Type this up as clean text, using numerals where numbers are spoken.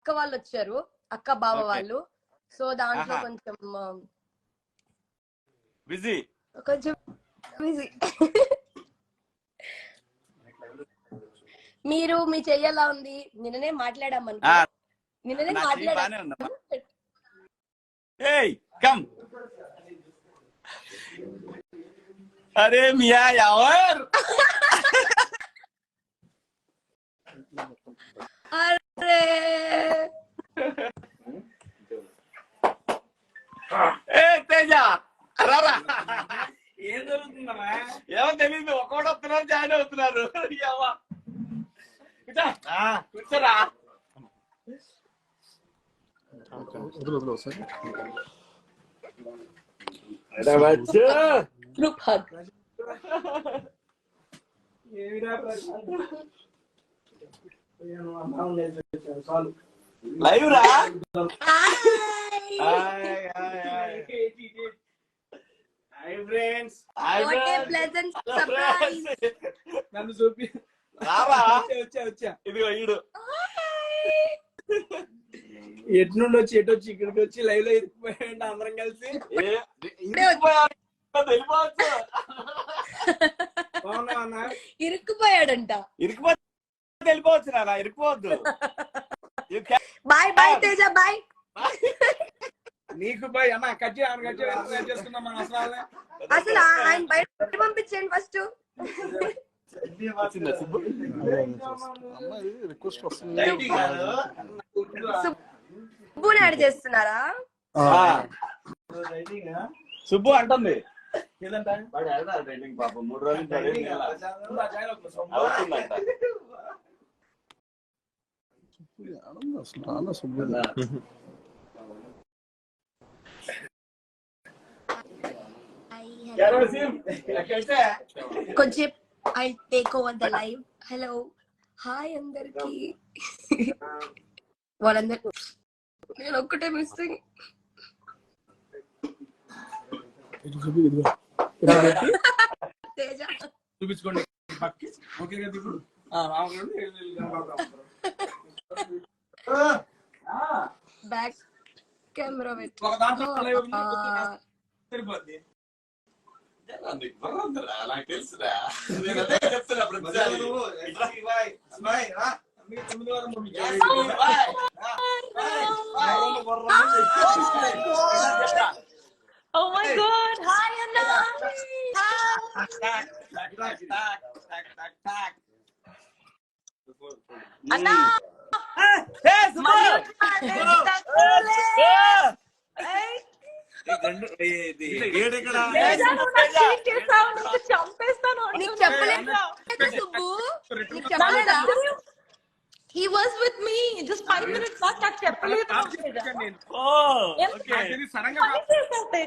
అక్క వాళ్ళు వచ్చారు, అక్క బావ వాళ్ళు. సో దాంట్లో కొంచెం బిజీ మీరు మీ చెయ్యి ఎలా ఉంది? నిన్ననే మాట్లాడామని, నిన్ననే మాట్లాడాము. కమ్ అరే మియా యావర్ అరే తేజ రారా, ఏం జరుగుతుందమ్మా? ఏమో తెలియదు, ఒక్కోటి వస్తున్నారు, జాయిన్ అవుతున్నారు. కూర్చోరా. Group hug. లైవ్ రా. నన్ను చూపి రావా. ఇదిగో ఈడు ఎటు నుండి వచ్చి ఎటు వచ్చి ఇక్కడికి వచ్చి లైవ్ లో ఇరికిపోయాడు అందరం కలిసి. ఇరుక్కుపోయాడంట. ఇరికిపోతే వెళ్ళిపోవచ్చు నాన్న, ఇరికిపోవద్దు. Bye bye Teja, bye. నీకు బాయ్ అన్న. కట్ చేసుకుందాం మనం అసలు ఆయన బయట పంపించండి ఫస్ట్. సుబ్బుని యాడ్ చేస్తున్నారా? సుబ్బు అంటుంది పాపం 3 రోజులు కొంచెం I take over the live. Hello hi అందరికి. వాళ్ళందరూ నేను ఒక్కటే మిస్సింగ్. తేజ చూపించుకోండి. బ్యాక్ కెమెరా పెట్టి నాకు తెలుసురా, చెప్తున్నా. Oh my God! Hi, Anna. Anna. చంపేస్తాను. నీకు చెప్పలేదు సుబ్బు, నీకు చెప్పలేదా? He was with me just 5 minutes back. నాకు చెప్పలేదు.